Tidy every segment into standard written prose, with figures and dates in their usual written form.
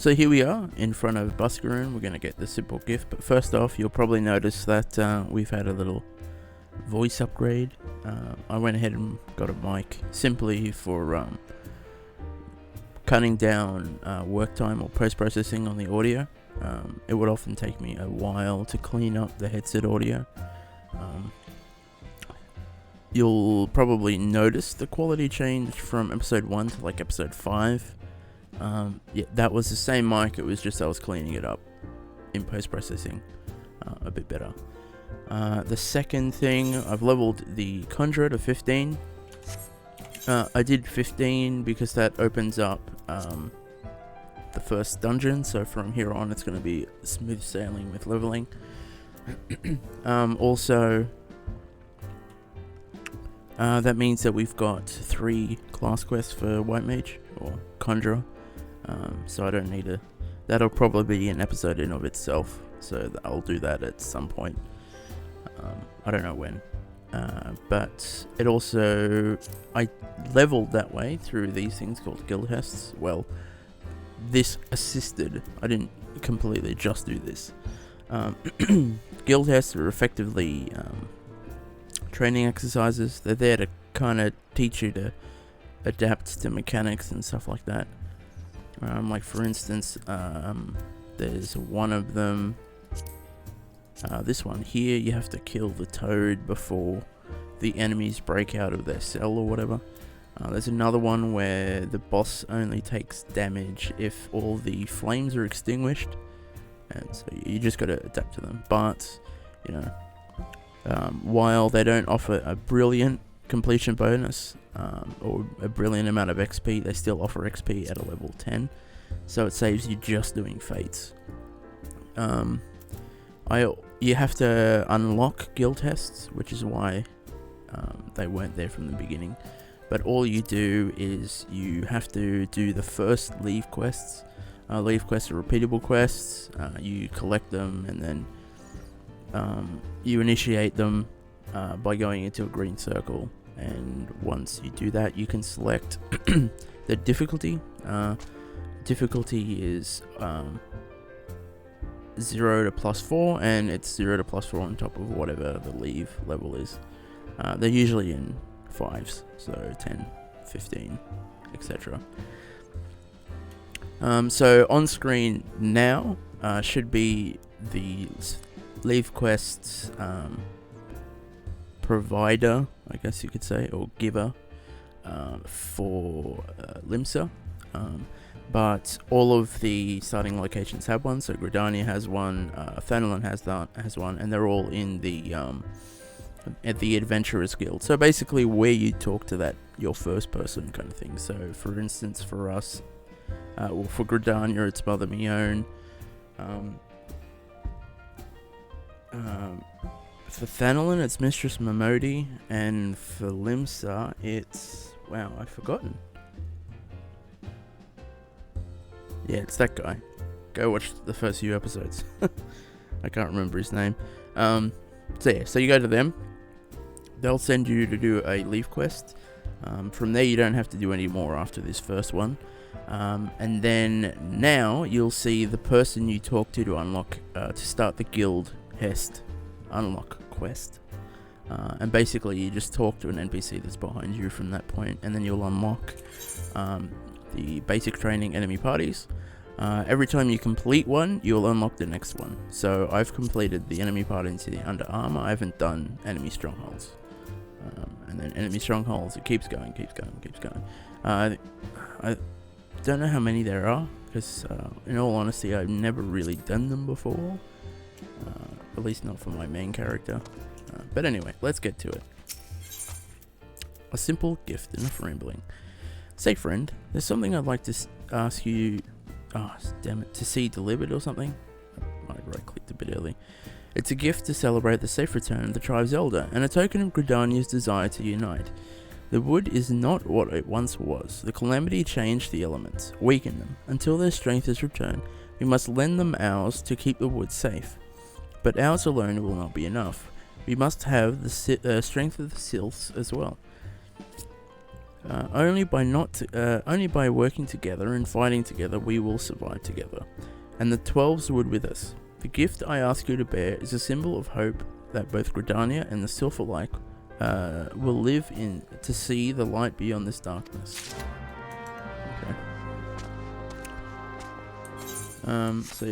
So here we are in front of Buscaroon. We're going to get the simple gift, but first off, you'll probably notice that we've had a little voice upgrade. I went ahead and got a mic simply for cutting down work time or post-processing on the audio. It would often take me a while to clean up the headset audio. You'll probably notice the quality change from episode 1 to like episode 5. Yeah, that was the same mic, it was just I was cleaning it up in post-processing a bit better. The second thing, I've leveled the Conjurer to 15. I did 15 because that opens up the first dungeon, so from here on it's going to be smooth sailing with leveling. Also, that means that we've got 3 class quests for White Mage or Conjurer, so I don't need to. That'll probably be an episode in of itself, so I'll do that at some point. I don't know when, but it also, I leveled that way through these things called guild tests. Well, this assisted. I didn't completely just do this. Guild tests are effectively training exercises. They're there to kind of teach you to adapt to mechanics and stuff like that. Like for instance, there's one of them. This one here, you have to kill the toad before the enemies break out of their cell or whatever. There's another one where the boss only takes damage if all the flames are extinguished, and so you just got to adapt to them. But you know, while they don't offer a brilliant completion bonus or a brilliant amount of XP, they still offer XP at a level 10, so it saves you just doing fates. You have to unlock guild tests, which is why they weren't there from the beginning. But all you do is you have to do the first leave quests. Leave quests are repeatable quests. You collect them and then you initiate them by going into a green circle. And once you do that, you can select the difficulty. Difficulty is 0 to +4, and it's 0 to +4 on top of whatever the leave level is. They're usually in 5s, so 10, 15, etc. So on screen now should be the leave quests provider, I guess you could say, or giver for Limsa. But all of the starting locations have one. So Gridania has one, Fenelon has one, and they're all in the at the Adventurers Guild. So basically, where you talk to that your first person kind of thing. So for instance, for us, well, for Gridania, it's Mother Mione. For Fenelon, it's Mistress Momodi, and for Limsa, it's I've forgotten. Yeah, it's that guy. Go watch the first few episodes. I can't remember his name. So you go to them. They'll send you to do a leave quest. From there, you don't have to do any more after this first one. And then now you'll see the person you talk to unlock to start the guild Hest unlock quest. And basically, you just talk to an NPC that's behind you from that point, and then you'll unlock the basic training enemy parties. Every time you complete one, you'll unlock the next one. So I've completed the enemy parties under armor. I haven't done enemy strongholds. And then enemy strongholds, it keeps going. I don't know how many there are, because in all honesty, I've never really done them before. At least not for my main character. But anyway, let's get to it. A simple gift, enough rambling. Say, friend, there's something I'd like to ask you. Oh, damn it, to see delivered or something? I right-clicked a bit early. It's a gift to celebrate the safe return of the tribe's elder, and a token of Gridania's desire to unite. The wood is not what it once was. The calamity changed the elements, weakened them. Until their strength is returned, we must lend them ours to keep the wood safe. But ours alone will not be enough. We must have the strength of the Sylphs as well. Only by working together and fighting together we will survive together, and the 12s would with us. The gift I ask you to bear is a symbol of hope that both Gridania and the Sylph alike will live in to see the light beyond this darkness. Okay. So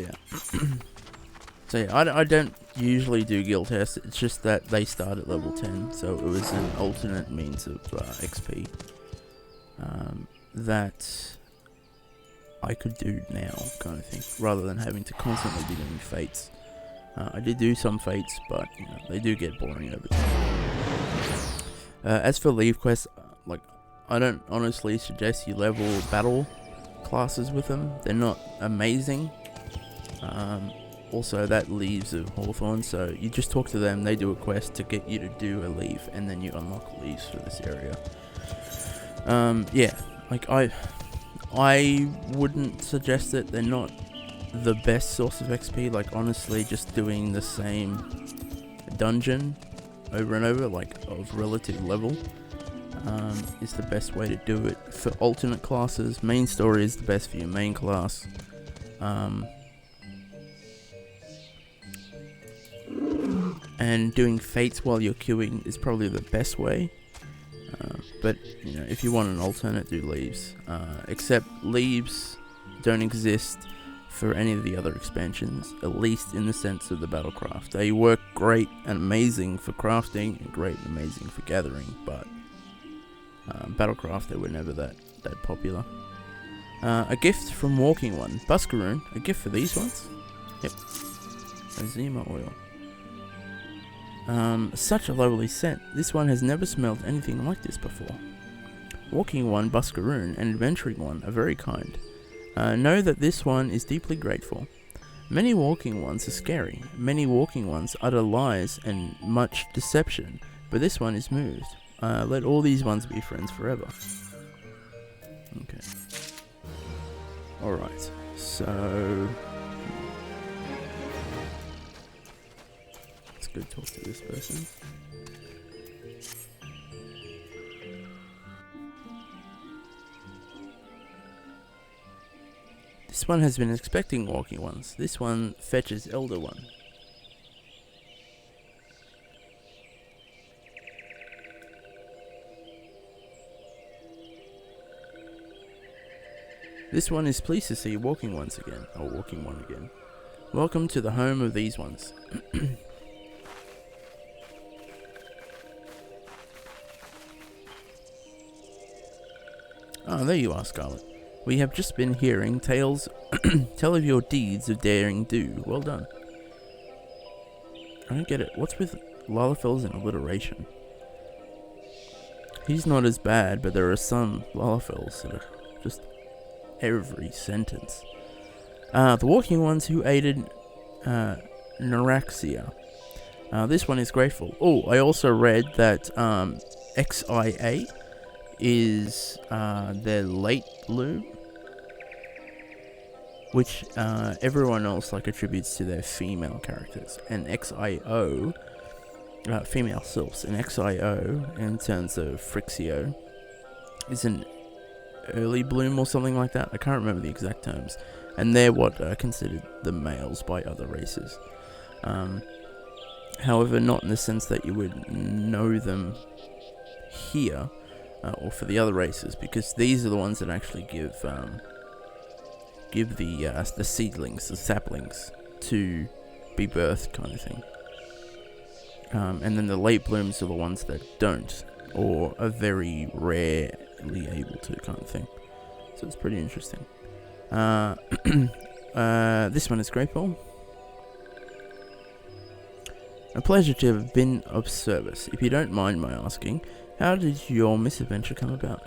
yeah. I don't usually do guild tests. It's just that they start at level 10, so it was an alternate means of XP that I could do now, kind of thing, rather than having to constantly be doing fates. I did do some fates, but you know, they do get boring over time. As for leave quests, like, I don't honestly suggest you level battle classes with them. They're not amazing. Also, that leaves of Hawthorn, so you just talk to them, they do a quest to get you to do a leave, and then you unlock leaves for this area. Yeah, like, I wouldn't suggest it. They're not the best source of XP. Like, honestly, just doing the same dungeon over and over, like, of relative level, is the best way to do it. For alternate classes, main story is the best for your main class. And doing fates while you're queuing is probably the best way. But, you know, if you want an alternate, do leaves. Except leaves don't exist for any of the other expansions, at least in the sense of the battlecraft. They work great and amazing for crafting, and great and amazing for gathering, but battlecraft, they were never that popular. A gift from Walking One. Buscaroon, a gift for these ones? Yep. Azima oil. Such a lovely scent. This one has never smelled anything like this before. Walking One, Buscaroon, and Adventuring One are very kind. Know that this one is deeply grateful. Many Walking Ones are scary. Many Walking Ones utter lies and much deception, but this one is moved. Let all these ones be friends forever. Okay. Alright, so... let's go talk to this person. This one has been expecting Walking Ones. This one fetches Elder One. This one is pleased to see Walking Ones again, or Walking One again. Welcome to the home of these ones. Oh, there you are, Scarlett. We have just been hearing tales tell of your deeds of daring do. Well done. I don't get it. What's with Lalafels and alliteration? He's not as bad, but there are some Lalafels that are just every sentence. The Walking Ones who aided Neuraxia. This one is grateful. Oh, I also read that XIA is their late bloom, which everyone else like attributes to their female characters, and XIO, female sylphs, and XIO in terms of Frixio is an early bloom or something like that. I can't remember the exact terms, and they're what are considered the males by other races. However, not in the sense that you would know them here. Or for the other races, because these are the ones that actually give the seedlings, the saplings, to be birthed, kind of thing. And then the late blooms are the ones that don't, or are very rarely able to, kind of thing. So it's pretty interesting. This one is grateful. A pleasure to have been of service. If you don't mind my asking, how did your misadventure come about?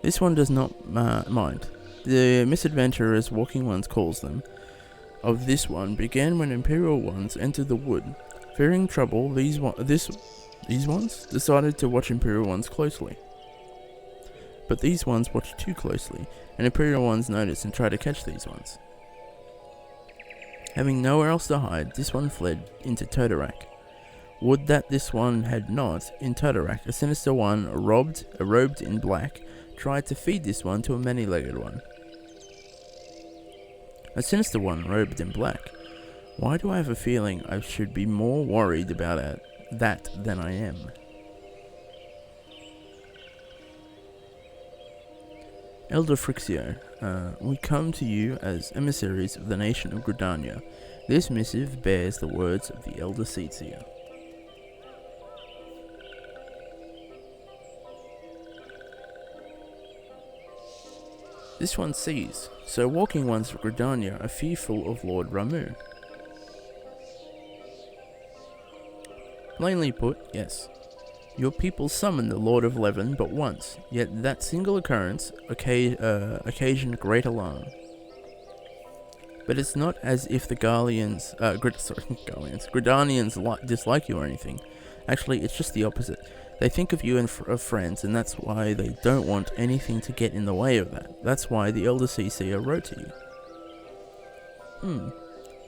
This one does not mind. The misadventure, as Walking Ones calls them, of this one began when Imperial Ones entered the wood. Fearing trouble, these ones decided to watch Imperial Ones closely. But these ones watched too closely, and Imperial Ones noticed and tried to catch these ones. Having nowhere else to hide, this one fled into Todorak. Would that this one had not. In Totarac, a sinister one, robed in black, tried to feed this one to a many-legged one. A sinister one robed in black. Why do I have a feeling I should be more worried about that than I am? Elder Frixio, we come to you as emissaries of the nation of Gridania. This missive bears the words of the Elder Seatseer. This one sees, so walking ones of Gridania are fearful of Lord Ramu. Plainly put, yes. Your people summoned the Lord of Leven but once, yet that single occurrence occasioned great alarm. But it's not as if the Gridanians dislike you or anything. Actually, it's just the opposite. They think of you and of friends, and that's why they don't want anything to get in the way of that. That's why the Elder Seatseer wrote to you.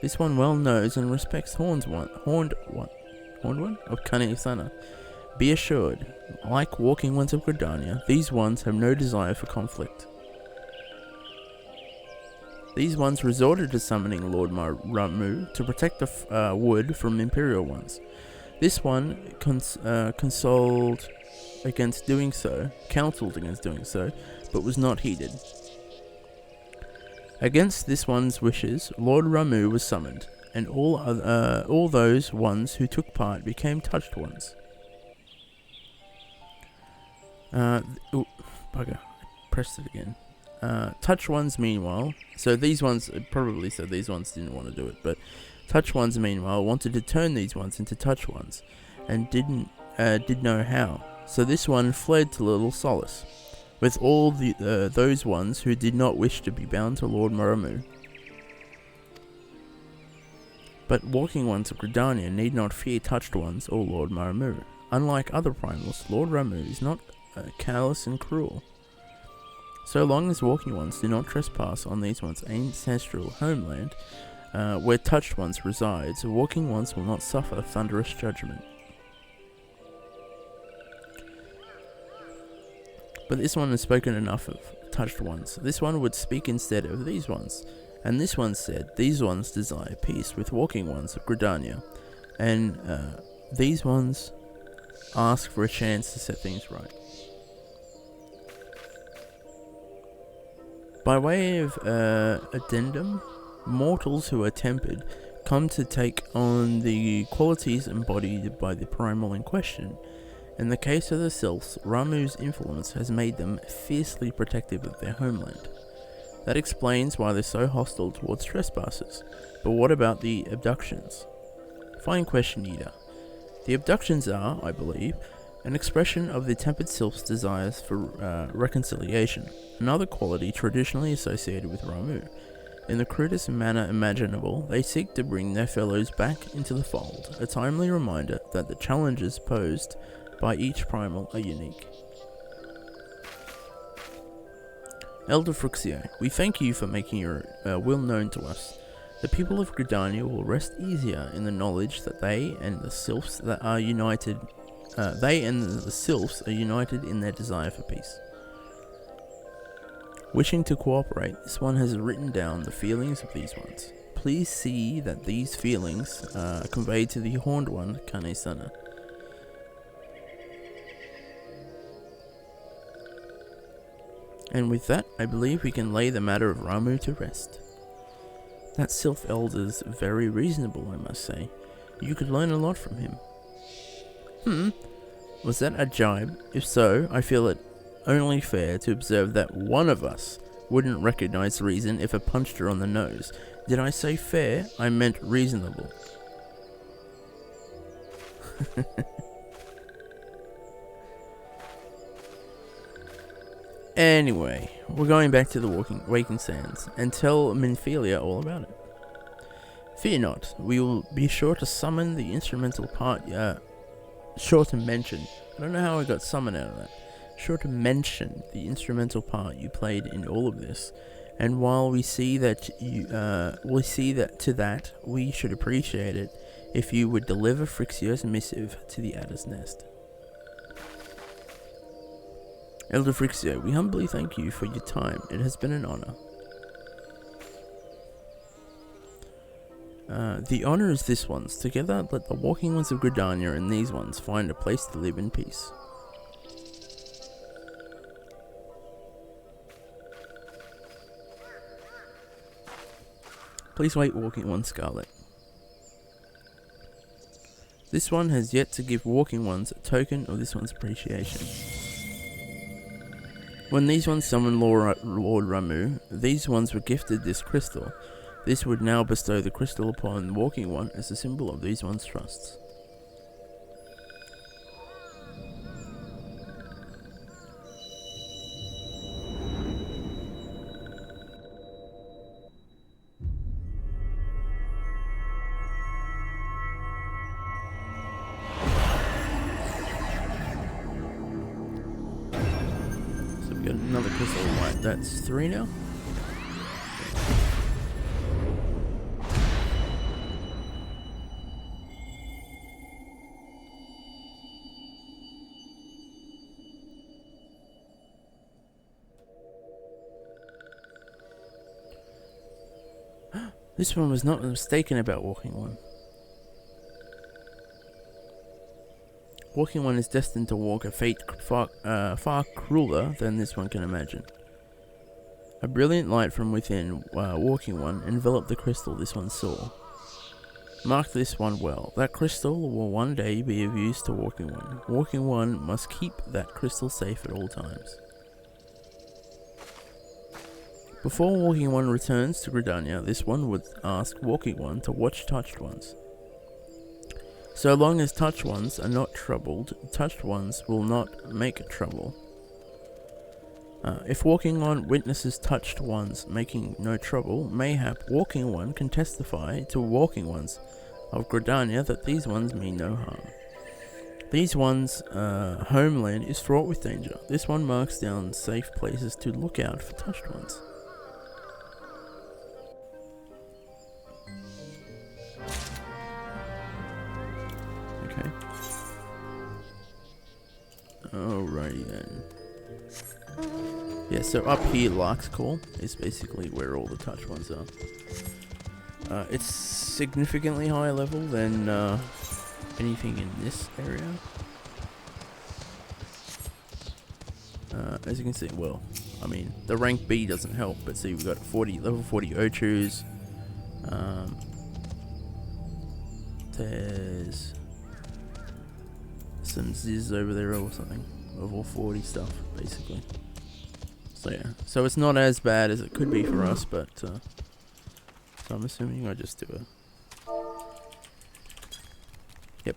This one well knows and respects Horned one of Kane-sama. Be assured, like walking ones of Gridania, these ones have no desire for conflict. These ones resorted to summoning Lord Ramu to protect the wood from Imperial ones. This one counseled against doing so, but was not heeded. Against this one's wishes, Lord Ramu was summoned, and all those ones who took part became touched ones. Bugger, I pressed it again. Touch ones, meanwhile, so these ones, probably said these ones didn't want to do it, but touch ones, meanwhile, wanted to turn these ones into touch ones, and did know how. So this one fled to Little Solace, with all those ones who did not wish to be bound to Lord Ramu. But walking ones of Gridania need not fear touched ones or Lord Ramu. Unlike other primals, Lord Ramu is not callous and cruel. So long as walking ones do not trespass on these ones' ancestral homeland, where touched ones resides, walking ones will not suffer thunderous judgment. But this one has spoken enough of touched ones. This one would speak instead of these ones. And this one said, these ones desire peace with walking ones of Gridania. And these ones ask for a chance to set things right. By way of addendum, mortals who are tempered come to take on the qualities embodied by the primal in question. In the case of the Sylphs, Ramu's influence has made them fiercely protective of their homeland. That explains why they're so hostile towards trespassers. But what about the abductions? Fine question, Ida. The abductions are, I believe, an expression of the tempered Sylphs' desires for reconciliation, another quality traditionally associated with Ramu. In the crudest manner imaginable, they seek to bring their fellows back into the fold, a timely reminder that the challenges posed by each primal are unique. Elder Frixio, we thank you for making your will known to us. The people of Gridania will rest easier in the knowledge that they and the Sylphs are united in their desire for peace. Wishing to cooperate, this one has written down the feelings of these ones. Please see that these feelings are conveyed to the Horned One, Kane-sama. And with that, I believe we can lay the matter of Ramu to rest. That Sylph Elder's very reasonable, I must say. You could learn a lot from him. Was that a jibe? If so, I feel it only fair to observe that one of us wouldn't recognize reason if I punched her on the nose. Did I say fair? I meant reasonable. Anyway, we're going back to the Waking Sands and tell Minfilia all about it. Fear not, we will be sure to summon the instrumental part, sure to mention, I don't know how I got summoned out of that, sure to mention the instrumental part you played in all of this, and while we see that we should appreciate it, if you would deliver Frixio's missive to the Adder's Nest. Elder Frixio, we humbly thank you for your time. It has been an honor. The honor is this one's. Together, let the walking ones of Gridania and these ones find a place to live in peace. Please wait, walking one, Scarlett. This one has yet to give walking ones a token of this one's appreciation. When these ones summoned Lord Ramu, these ones were gifted this crystal. This would now bestow the crystal upon the walking one as a symbol of these one's trusts. So we got another crystal light. That's 3 now. This one was not mistaken about Walking One. Walking One is destined to walk a fate far crueler than this one can imagine. A brilliant light from within Walking One enveloped the crystal this one saw. Mark this one well. That crystal will one day be of use to Walking One. Walking One must keep that crystal safe at all times. Before Walking One returns to Gridania, this one would ask Walking One to watch Touched Ones. So long as Touched Ones are not troubled, Touched Ones will not make trouble. If Walking One witnesses Touched Ones making no trouble, mayhap Walking One can testify to Walking Ones of Gridania that these ones mean no harm. These ones' homeland is fraught with danger. This one marks down safe places to look out for Touched Ones. Okay. Alrighty then. Yeah, so up here, Lark's Call is basically where all the Touched Ones are. It's significantly higher level than anything in this area. As you can see, well, I mean, the rank B doesn't help, but see, we've got level 40 Ochus. There's some Ziz over there or something. Level 40 stuff, basically. So yeah, so it's not as bad as it could be for us, but so I'm assuming I just do a... Yep.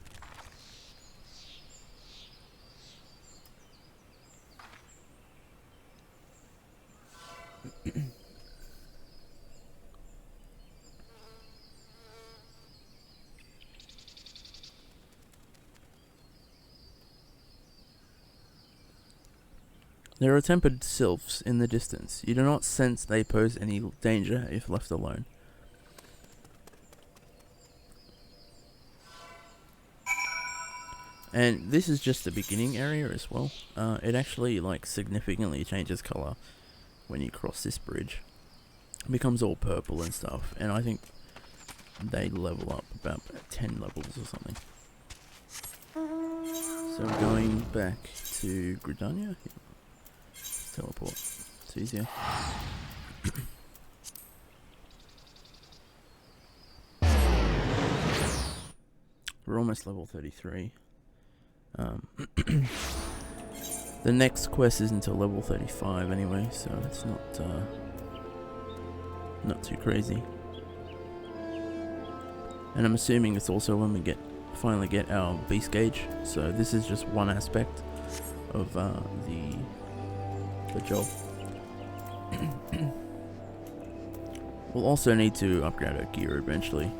There are tempered Sylphs in the distance. You do not sense they pose any danger if left alone. And this is just the beginning area as well. It actually like significantly changes colour when you cross this bridge. It becomes all purple and stuff, and I think they level up about 10 levels or something. So going back to Gridania. Teleport. It's easier. We're almost level 33. The next quest is until level 35 anyway, so it's not too crazy. And I'm assuming it's also when we finally get our beast gauge. So this is just one aspect of the job. We'll also need to upgrade our gear eventually.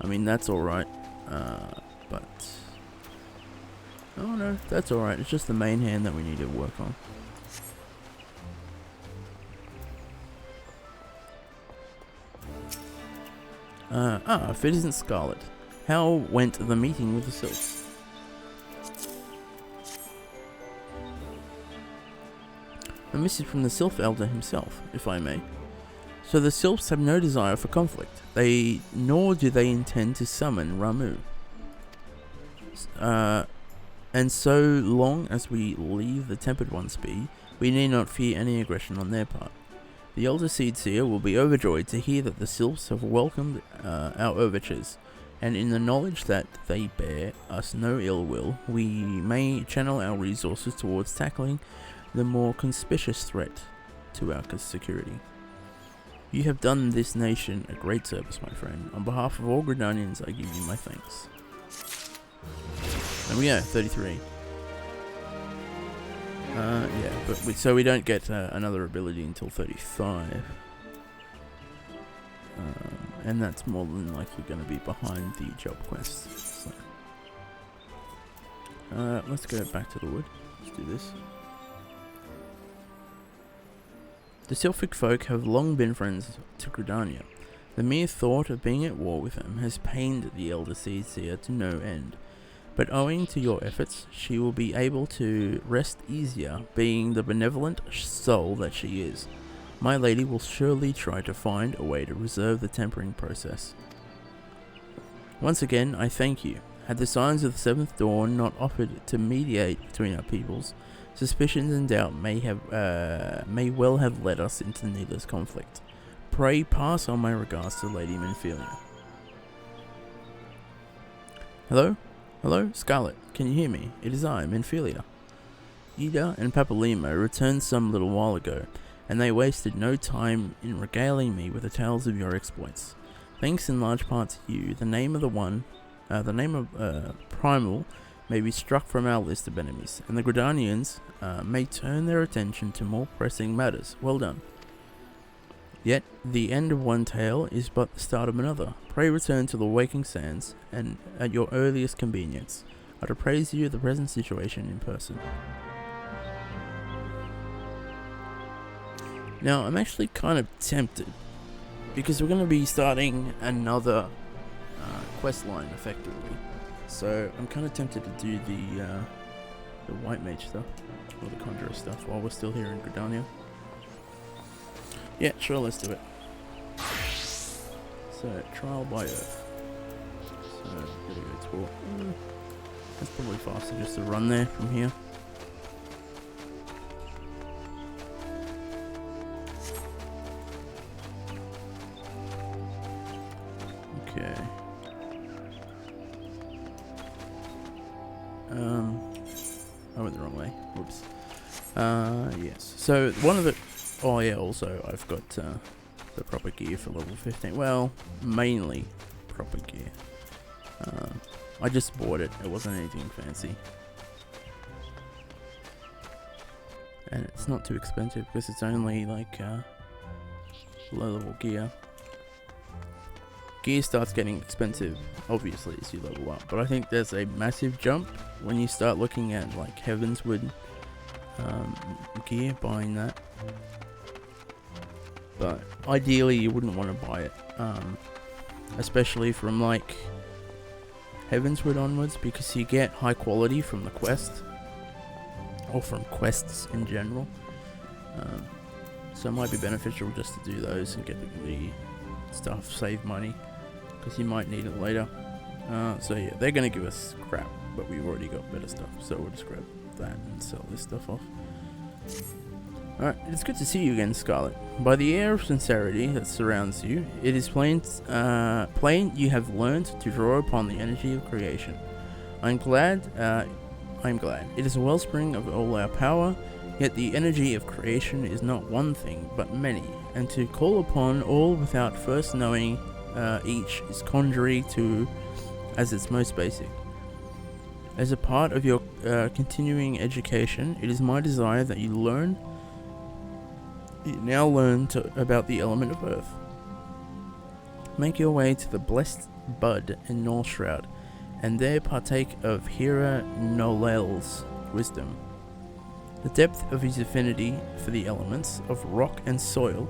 I mean, that's alright, but... Oh no, that's alright. It's just the main hand that we need to work on. If it isn't Scarlett. How went the meeting with the Sylphs? A message from the Sylph Elder himself, if I may. So the Sylphs have no desire for conflict. Nor do they intend to summon Ramu. And so long as we leave the Tempered Ones be, we need not fear any aggression on their part. The Elder Seedseer will be overjoyed to hear that the Sylphs have welcomed our overtures, and in the knowledge that they bear us no ill will, we may channel our resources towards tackling the more conspicuous threat to our security. You have done this nation a great service, my friend. On behalf of all Gridanians, I give you my thanks. There we go, 33. Yeah, but so we don't get another ability until 35. And that's more than likely going to be behind the job quests. So. Let's go back to the wood. Let's do this. The Sylphic folk have long been friends to Gridania. The mere thought of being at war with them has pained the Elder Seedseer to no end. But owing to your efforts, she will be able to rest easier, being the benevolent soul that she is. My lady will surely try to find a way to reserve the tempering process. Once again, I thank you. Had the signs of the seventh dawn not offered to mediate between our peoples, suspicions and doubt may well have led us into needless conflict. Pray pass on my regards to Lady Minfilia. Hello? Hello? Scarlett, can you hear me? It is I, Minfilia. Ida and Papalimo returned some little while ago, and they wasted no time in regaling me with the tales of your exploits. Thanks in large part to you, the name of Primal may be struck from our list of enemies, and the Gridanians may turn their attention to more pressing matters. Well done. Yet, the end of one tale is but the start of another. Pray return to the Waking Sands, and at your earliest convenience. I'd appraise you of the present situation in person. Now, I'm actually kind of tempted, because we're going to be starting another quest line, effectively. So, I'm kind of tempted to do the White Mage stuff, or the Conjurer stuff, while we're still here in Gridania. Yeah, sure, let's do it. So, Trial by Earth. So, here we go, tour. It's probably faster just to run there from here. Okay. I went the wrong way. Whoops. Yes. So, one of the... Oh yeah, also I've got the proper gear for level 15. Well, mainly proper gear. I just bought it. It wasn't anything fancy. And it's not too expensive because it's only like low level gear. Gear starts getting expensive, obviously, as you level up. But I think there's a massive jump when you start looking at like Heavensward gear, buying that. But ideally you wouldn't want to buy it, especially from like Heavensward onwards, because you get high quality from the quest, or from quests in general. So it might be beneficial just to do those and get the stuff, save money, because you might need it later. So yeah, they're going to give us crap, but we've already got better stuff, so we'll just grab that and sell this stuff off. Alright, it's good to see you again, Scarlett. By the air of sincerity that surrounds you, it is plain you have learned to draw upon the energy of creation. I'm glad. It is a wellspring of all our power, yet the energy of creation is not one thing, but many, and to call upon all without first knowing each is contrary to as its most basic. As a part of your continuing education, it is my desire that you now learn about the element of earth. Make your way to the blessed Bud in North Shroud, and there partake of Hera Nolel's wisdom. The depth of his affinity for the elements of rock and soil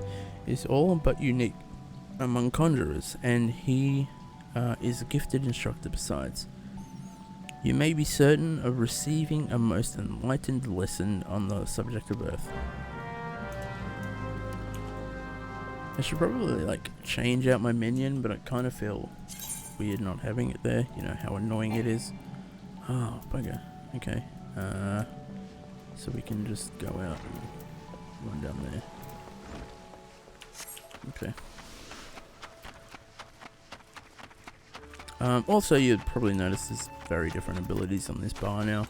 is all but unique among conjurers, and he is a gifted instructor besides. You may be certain of receiving a most enlightened lesson on the subject of Earth. I should probably like change out my minion, but I kind of feel weird not having it there. You know how annoying it is. Oh, bugger. Okay. So we can just go out and run down there. Okay. Also, you'd probably notice there's very different abilities on this bar now.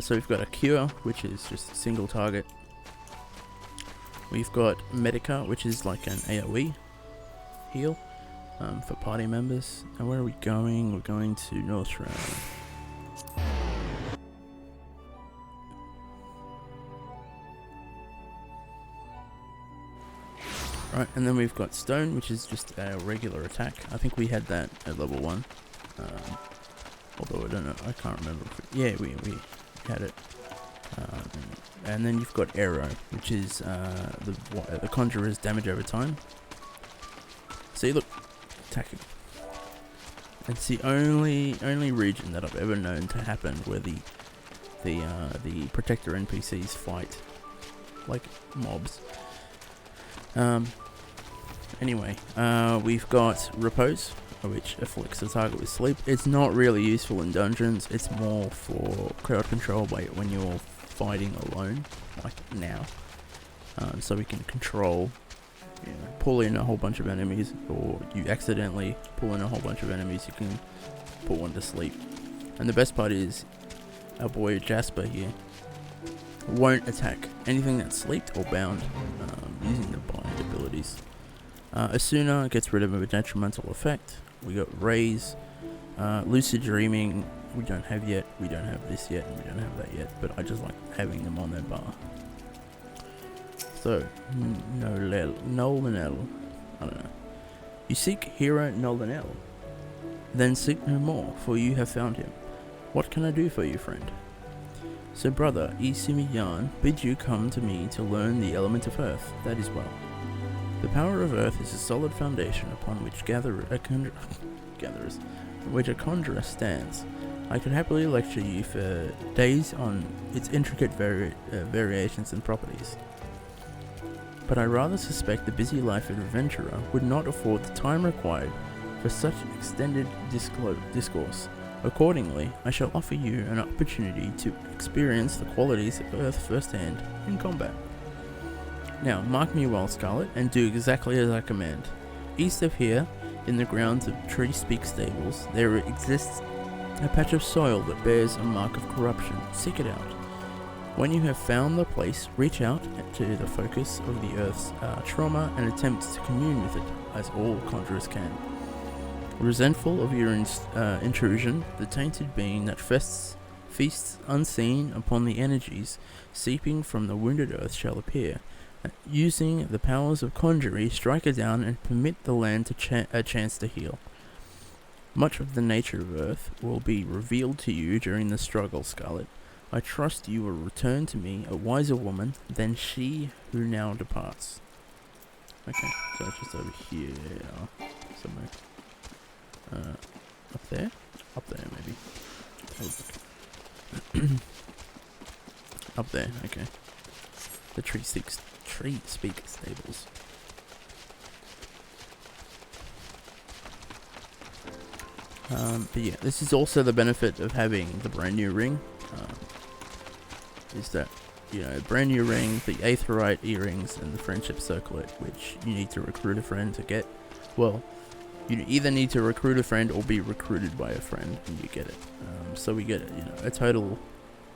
So we've got a Cure, which is just a single target. We've got Medica, which is like an AoE heal for party members. And where are we going? We're going to North Shroud. Right, and then we've got Stone, which is just a regular attack. I think we had that at level 1. Although I don't know, I can't remember. Yeah, we had it. And then you've got Arrow, which is the Conjurer's damage over time. See, look, attacking. It's the only region that I've ever known to happen where the Protector NPCs fight like mobs. Anyway, we've got Repose, which afflicts the target with sleep. It's not really useful in dungeons. It's more for crowd control when you're fighting alone, like now. So we can control, you know, pull in a whole bunch of enemies, or you accidentally pull in a whole bunch of enemies, you can put one to sleep. And the best part is, our boy Jasper here won't attack anything that's sleeped or bound using the bind abilities. Asuna gets rid of a detrimental effect. We got Raise, Lucid Dreaming we don't have yet, we don't have this yet, and we don't have that yet, but I just like having them on that bar. So, Nolanel, I don't know. You seek hero Nolanel, then seek no more, for you have found him. What can I do for you, friend? So brother, Isimiyan bids you come to me to learn the element of earth. That is well. The power of earth is a solid foundation upon which a conjurer stands. I could happily lecture you for days on its intricate variations and properties. But I rather suspect the busy life of an adventurer would not afford the time required for such extended discourse. Accordingly, I shall offer you an opportunity to experience the qualities of earth firsthand in combat. Now, mark me well, Scarlett, and do exactly as I command. East of here, in the grounds of Tree Speak Stables, there exists a patch of soil that bears a mark of corruption. Seek it out. When you have found the place, reach out to the focus of the earth's trauma and attempt to commune with it, as all conjurers can. Resentful of your intrusion, the tainted being that feasts unseen upon the energies seeping from the wounded earth shall appear. Using the powers of conjury, strike it down and permit the land to a chance to heal. Much of the nature of earth will be revealed to you during the struggle, Scarlett. I trust you will return to me a wiser woman than she who now departs. Okay, so it's just over here somewhere. Up there? Up there, maybe. Up there, okay. The Tree Speak Stables. But yeah, this is also the benefit of having the brand new ring. Is that, you know, brand new ring, the Aetherite earrings, and the Friendship Circlet, which you need to recruit a friend to get. Well, you either need to recruit a friend or be recruited by a friend, and you get it. So we get, you know, a total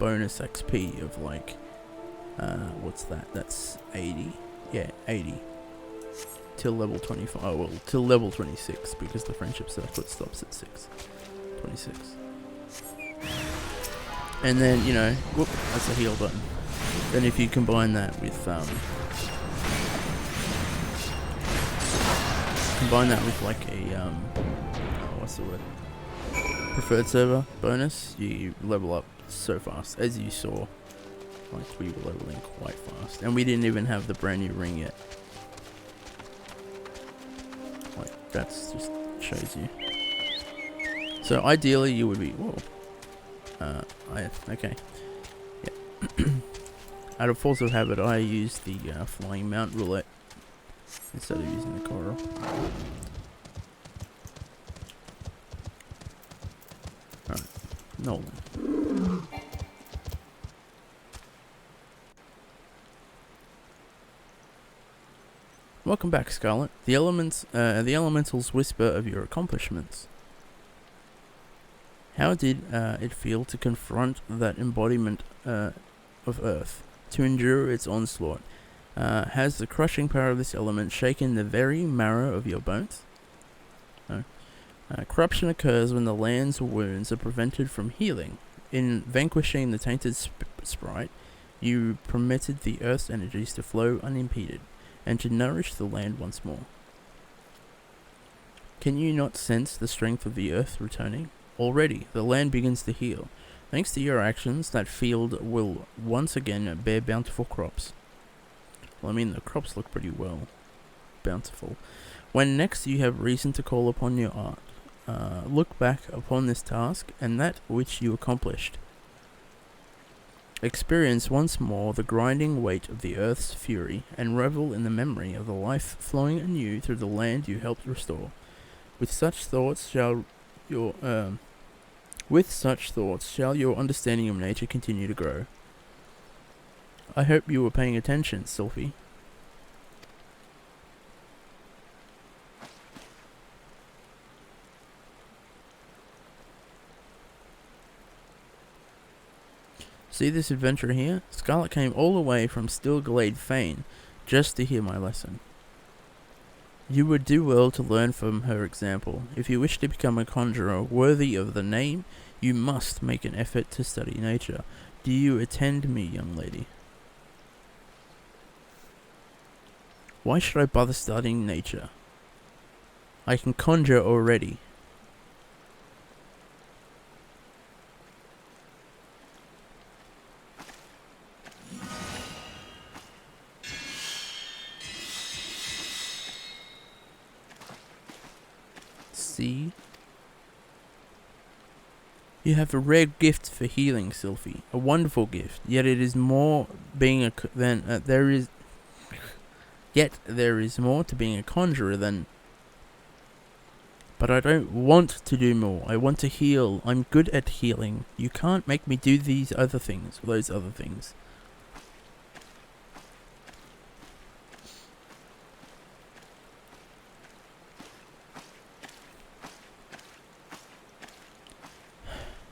bonus XP of like, what's that? That's 80. Yeah, 80. Till level 25. Oh, well, till level 26, because the Friendship Circlet stops at 26. And then, you know, whoop, that's a heal button. Then if you combine that with, like a, what's the word? Preferred server bonus, you level up so fast, as you saw. Like, we were leveling quite fast. And we didn't even have the brand new ring yet. Like, that's just shows you. So ideally you would be... Whoa. Okay. Yeah. Out of force of habit, I use the flying mount roulette instead of using the coral. Alright, Nolan. Welcome back, Scarlett. The elementals whisper of your accomplishments. How did it feel to confront that embodiment of Earth, to endure its onslaught? Has the crushing power of this element shaken the very marrow of your bones? No. Corruption occurs when the land's wounds are prevented from healing. In vanquishing the tainted sprite, you permitted the Earth's energies to flow unimpeded, and to nourish the land once more. Can you not sense the strength of the Earth returning? Already, the land begins to heal. Thanks to your actions, that field will once again bear bountiful crops. Well, I mean, the crops look pretty well bountiful. When next you have reason to call upon your art, look back upon this task and that which you accomplished. Experience once more the grinding weight of the earth's fury, and revel in the memory of the life flowing anew through the land you helped restore. With such thoughts shall your understanding of nature continue to grow. I hope you were paying attention, Sylphie. See this adventure here? Scarlett came all the way from Stillglade Fane just to hear my lesson. You would do well to learn from her example. If you wish to become a conjurer worthy of the name, you must make an effort to study nature. Do you attend me, young lady? Why should I bother studying nature? I can conjure already. See? You have a rare gift for healing, Sylphie. A wonderful gift. Yet it is more being a there is more to being a conjurer than. But I don't want to do more. I want to heal. I'm good at healing. You can't make me do those other things.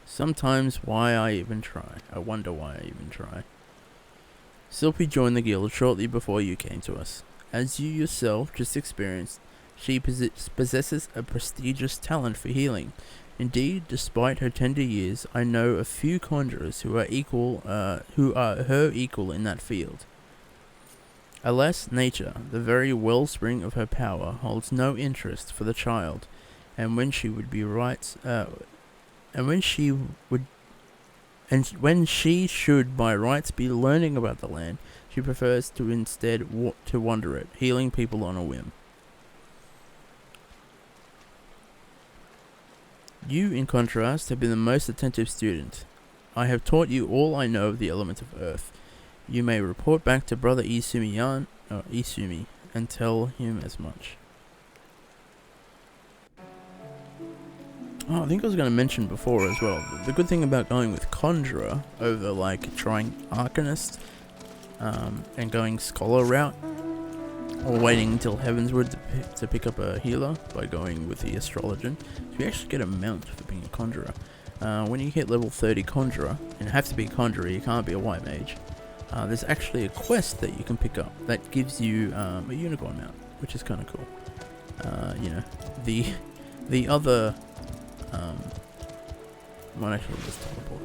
Sometimes why I even try. I wonder why I even try. Sylphie joined the guild shortly before you came to us. As you yourself just experienced, she possesses a prestigious talent for healing. Indeed, despite her tender years, I know a few conjurers who are her equal in that field. Alas, nature, the very wellspring of her power, holds no interest for the child, and when she should by rights be learning about the land, she prefers to instead to wander it, healing people on a whim. You, in contrast, have been the most attentive student. I have taught you all I know of the element of earth. You may report back to Brother Isumi, and tell him as much. Oh, I think I was going to mention before as well, the good thing about going with Conjurer over like trying Arcanist and going Scholar route, or waiting until Heavensward to pick up a healer by going with the Astrologian, so you actually get a mount for being a Conjurer. When you hit level 30 Conjurer, and you have to be a Conjurer, you can't be a White Mage, there's actually a quest that you can pick up that gives you a Unicorn mount, which is kind of cool. The other... well, actually, let's teleport.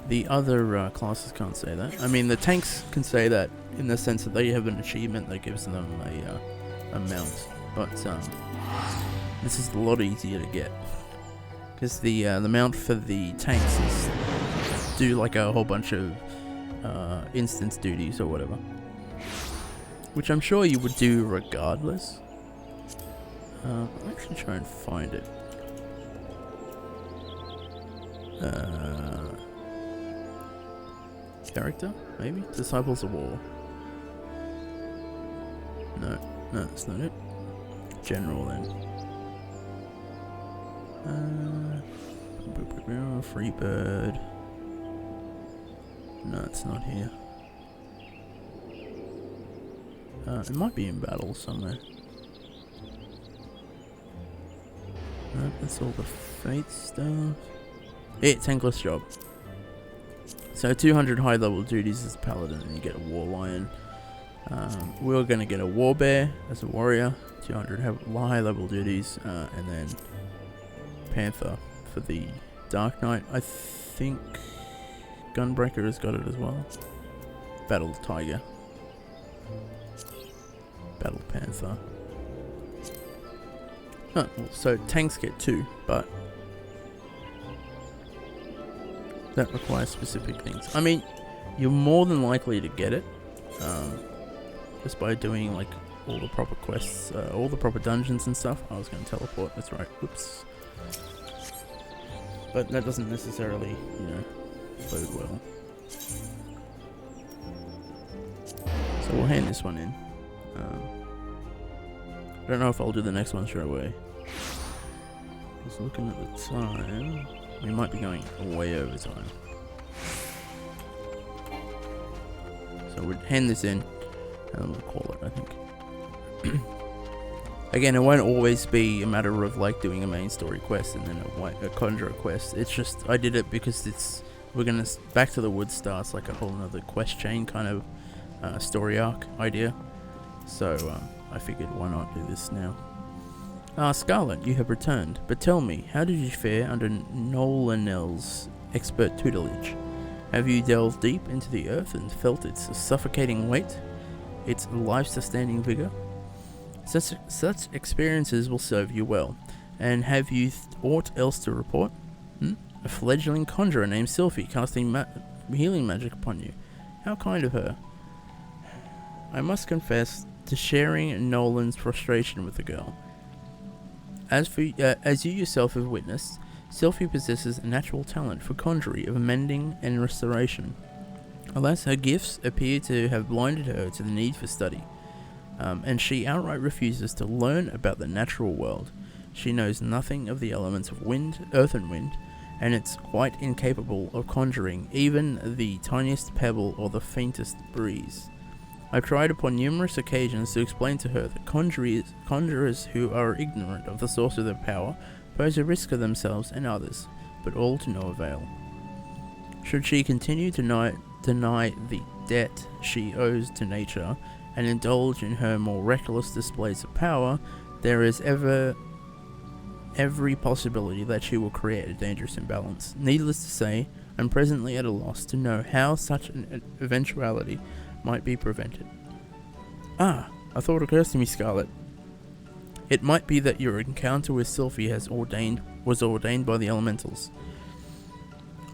The other classes can't say that. I mean, the tanks can say that in the sense that they have an achievement that gives them a mount, but this is a lot easier to get because the mount for the tanks is do like a whole bunch of instance duties or whatever, which I'm sure you would do regardless. I'll actually try and find it. Character, maybe? Disciples of War. No, that's not it. General then. Free bird. No, it's not here. It might be in battle somewhere. No, that's all the fate stuff. Yeah, tankless job. So 200 high level duties as a paladin, and you get a war lion. We're gonna get a war bear as a warrior. 200 high level duties, and then panther for the dark knight. I think Gunbreaker has got it as well. Battle tiger. Battle panther. Oh, well, so tanks get 2, but that requires specific things. I mean, you're more than likely to get it, just by doing like all the proper quests, all the proper dungeons and stuff. I was going to teleport, that's right, whoops. But that doesn't necessarily, you know, bode well. So we'll hand this one in. I don't know if I'll do the next one straight away. Just looking at the time, we might be going way over time. So we'll hand this in, and we'll call it, I think. Again, it won't always be a matter of like doing a main story quest and then a Conjurer quest. It's just, I did it because we're gonna, Back to the Woods starts like a whole nother quest chain kind of story arc idea. So I figured why not do this now. Scarlett, you have returned, but tell me, how did you fare under Nolanel's expert tutelage? Have you delved deep into the earth and felt its suffocating weight, its life-sustaining vigor? Such experiences will serve you well. And have you aught else to report? A fledgling conjurer named Sylphs casting healing magic upon you. How kind of her. I must confess to sharing Nolan's frustration with the girl. As you yourself have witnessed, Sylphs possesses a natural talent for conjury of mending and restoration. Alas, her gifts appear to have blinded her to the need for study, and she outright refuses to learn about the natural world. She knows nothing of the elements of wind, earth and wind, and it's quite incapable of conjuring even the tiniest pebble or the faintest breeze. I've tried upon numerous occasions to explain to her that conjurers who are ignorant of the source of their power pose a risk to themselves and others, but all to no avail. Should she continue to deny the debt she owes to nature and indulge in her more reckless displays of power, there is every possibility that she will create a dangerous imbalance. Needless to say, I'm presently at a loss to know how such an eventuality might be prevented. A thought occurs to me, Scarlett. It might be that your encounter with Sylphs was ordained by the elementals.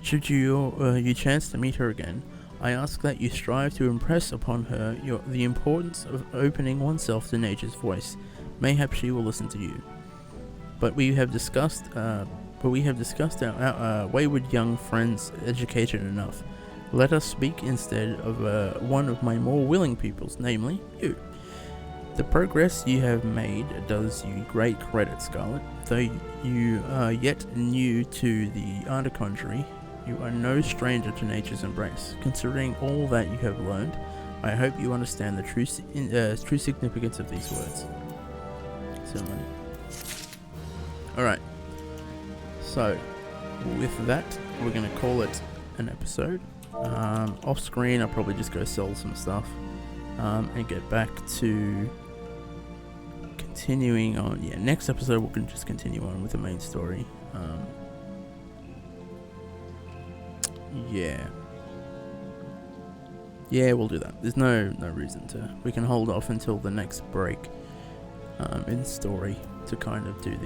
Should you chance to meet her again, I ask that you strive to impress upon her the importance of opening oneself to nature's voice. Mayhap she will listen to you. But we have discussed our wayward young friend's education enough. Let us speak instead of one of my more willing pupils, namely you. The progress you have made does you great credit, Scarlett. Though you are yet new to the art of conjuring, you are no stranger to nature's embrace. Considering all that you have learned, I hope you understand the true significance of these words. Certainly. Alright. So, with that, we're going to call it an episode. Off screen, I'll probably just go sell some stuff and get back to continuing on. Yeah, next episode we can just continue on with the main story. Yeah, we'll do that. There's no reason to. We can hold off until the next break in the story to kind of do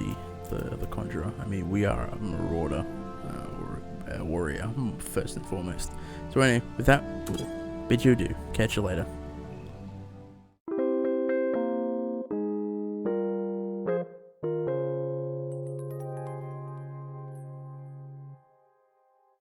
the Conjurer. I mean, we are a marauder. Warrior first and foremost. So anyway, with that, we'll bid you adieu. Catch you later.